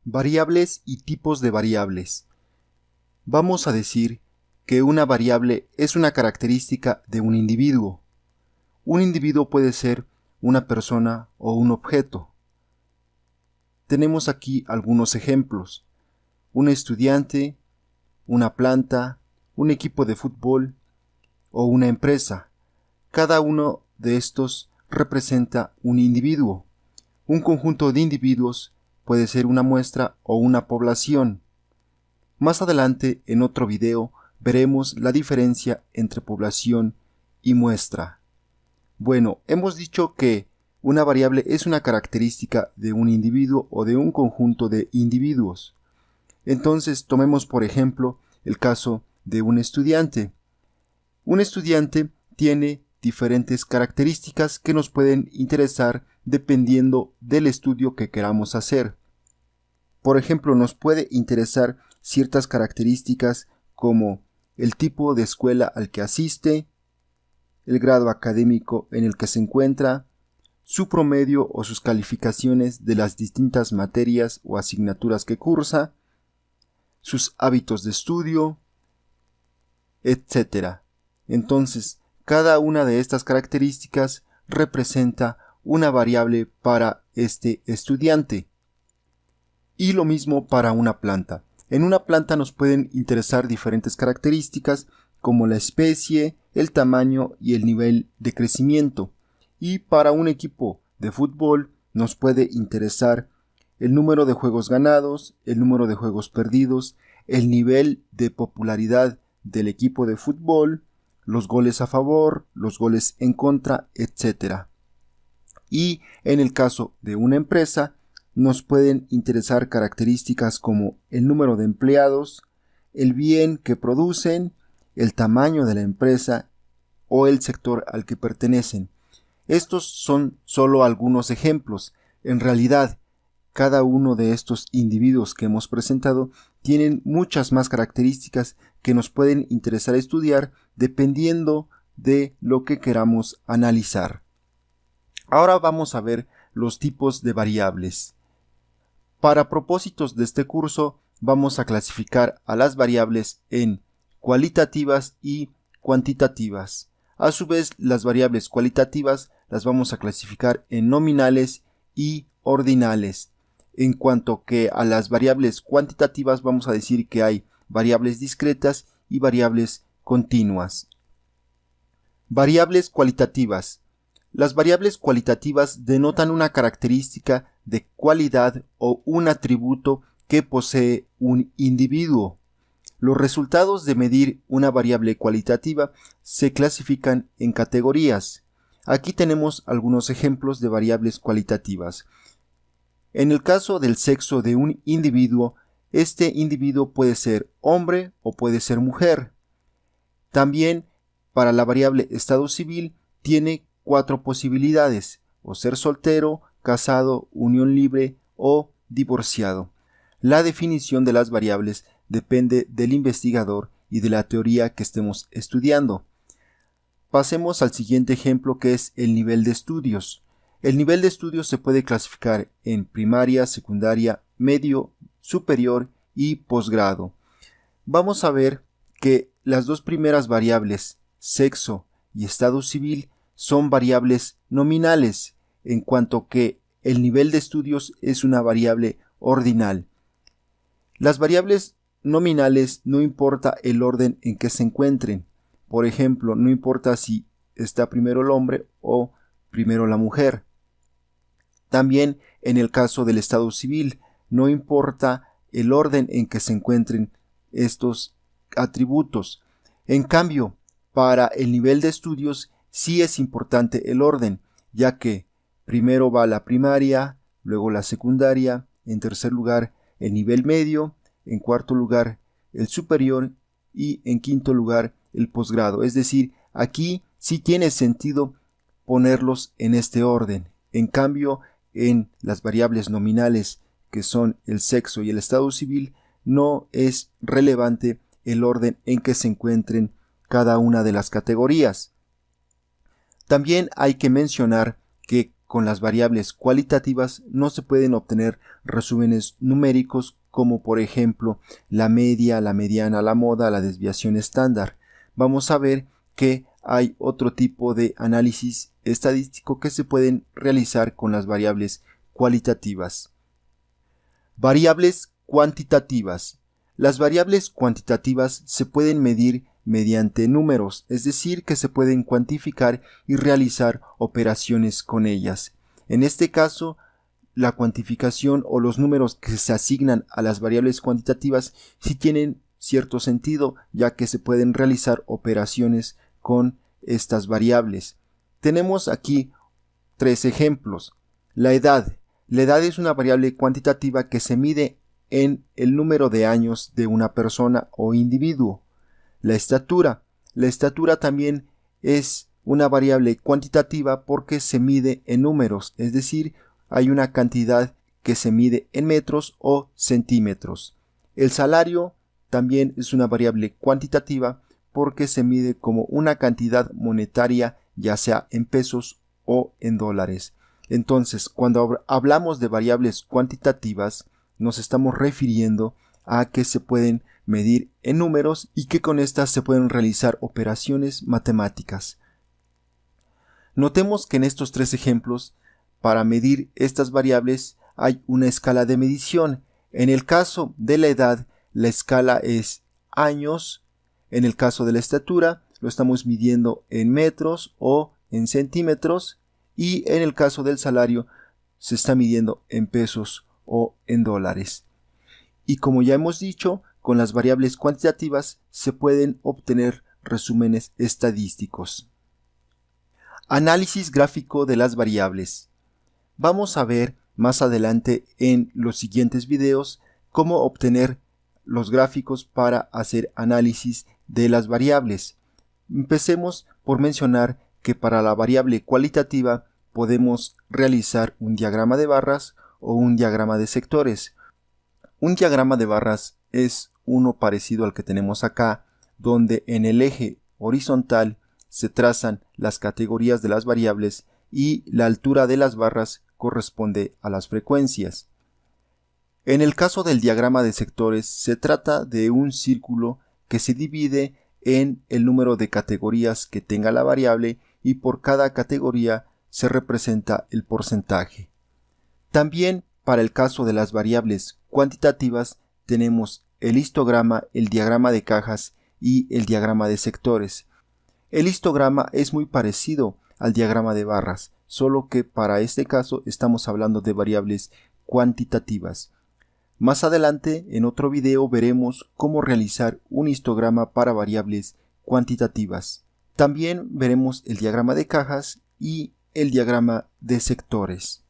Variables y tipos de variables. Vamos a decir que una variable es una característica de un individuo. Un individuo puede ser una persona o un objeto. Tenemos aquí algunos ejemplos: un estudiante, una planta, un equipo de fútbol o una empresa. Cada uno de estos representa un individuo. Un conjunto de individuos puede ser una muestra o una población. Más adelante, en otro video, veremos la diferencia entre población y muestra. Bueno, hemos dicho que una variable es una característica de un individuo o de un conjunto de individuos. Entonces, tomemos por ejemplo el caso de un estudiante. Un estudiante tiene diferentes características que nos pueden interesar dependiendo del estudio que queramos hacer. Por ejemplo, nos puede interesar ciertas características como el tipo de escuela al que asiste, el grado académico en el que se encuentra, su promedio o sus calificaciones de las distintas materias o asignaturas que cursa, sus hábitos de estudio, etc. Entonces, cada una de estas características representa una variable para este estudiante. Y lo mismo para una planta. En una planta nos pueden interesar diferentes características como la especie, el tamaño y el nivel de crecimiento. Y para un equipo de fútbol nos puede interesar el número de juegos ganados, el número de juegos perdidos, el nivel de popularidad del equipo de fútbol, los goles a favor, los goles en contra, etc. Y en el caso de una empresa, nos pueden interesar características como el número de empleados, el bien que producen, el tamaño de la empresa o el sector al que pertenecen. Estos son solo algunos ejemplos. En realidad, cada uno de estos individuos que hemos presentado tienen muchas más características que nos pueden interesar estudiar dependiendo de lo que queramos analizar. Ahora vamos a ver los tipos de variables. Para propósitos de este curso, vamos a clasificar a las variables en cualitativas y cuantitativas. A su vez, las variables cualitativas las vamos a clasificar en nominales y ordinales. En cuanto que a las variables cuantitativas, vamos a decir que hay variables discretas y variables continuas. Variables cualitativas. Las variables cualitativas denotan una característica de cualidad o un atributo que posee un individuo. Los resultados de medir una variable cualitativa se clasifican en categorías. Aquí tenemos algunos ejemplos de variables cualitativas. En el caso del sexo de un individuo, este individuo puede ser hombre o puede ser mujer. También para la variable estado civil tiene 4 posibilidades: o ser soltero, casado, unión libre o divorciado. La definición de las variables depende del investigador y de la teoría que estemos estudiando. Pasemos al siguiente ejemplo, que es el nivel de estudios. El nivel de estudios se puede clasificar en primaria, secundaria, medio, superior y posgrado. Vamos a ver que las dos primeras variables, sexo y estado civil, son variables nominales, en cuanto que el nivel de estudios es una variable ordinal. Las variables nominales no importa el orden en que se encuentren. Por ejemplo, no importa si está primero el hombre o primero la mujer. También en el caso del estado civil, no importa el orden en que se encuentren estos atributos. En cambio, para el nivel de estudios sí es importante el orden, ya que primero va la primaria, luego la secundaria, en tercer lugar el nivel medio, en cuarto lugar el superior y en quinto lugar el posgrado. Es decir, aquí sí tiene sentido ponerlos en este orden. En cambio, en las variables nominales, que son el sexo y el estado civil, no es relevante el orden en que se encuentren cada una de las categorías. También hay que mencionar que con las variables cualitativas no se pueden obtener resúmenes numéricos como por ejemplo la media, la mediana, la moda, la desviación estándar. Vamos a ver que hay otro tipo de análisis estadístico que se pueden realizar con las variables cualitativas. Variables cuantitativas. Las variables cuantitativas se pueden medir mediante números, es decir, que se pueden cuantificar y realizar operaciones con ellas. En este caso, la cuantificación o los números que se asignan a las variables cuantitativas sí tienen cierto sentido, ya que se pueden realizar operaciones con estas variables. Tenemos aquí 3 ejemplos. La edad. La edad es una variable cuantitativa que se mide en el número de años de una persona o individuo. La estatura. La estatura también es una variable cuantitativa porque se mide en números, es decir, hay una cantidad que se mide en metros o centímetros. El salario también es una variable cuantitativa porque se mide como una cantidad monetaria, ya sea en pesos o en dólares. Entonces, cuando hablamos de variables cuantitativas, nos estamos refiriendo a que se pueden medir en números y que con estas se pueden realizar operaciones matemáticas. Notemos que en estos 3 ejemplos, para medir estas variables hay una escala de medición. En el caso de la edad, la escala es años. En el caso de la estatura, lo estamos midiendo en metros o en centímetros. Y en el caso del salario, se está midiendo en pesos o en dólares. Y como ya hemos dicho, con las variables cuantitativas se pueden obtener resúmenes estadísticos. Análisis gráfico de las variables. Vamos a ver más adelante en los siguientes videos cómo obtener los gráficos para hacer análisis de las variables. Empecemos por mencionar que para la variable cualitativa podemos realizar un diagrama de barras o un diagrama de sectores. Un diagrama de barras es uno parecido al que tenemos acá, donde en el eje horizontal se trazan las categorías de las variables y la altura de las barras corresponde a las frecuencias. En el caso del diagrama de sectores se trata de un círculo que se divide en el número de categorías que tenga la variable y por cada categoría se representa el porcentaje. También para el caso de las variables cuantitativas tenemos el histograma, el diagrama de cajas y el diagrama de sectores. El histograma es muy parecido al diagrama de barras, solo que para este caso estamos hablando de variables cuantitativas. Más adelante, en otro video, veremos cómo realizar un histograma para variables cuantitativas. También veremos el diagrama de cajas y el diagrama de sectores.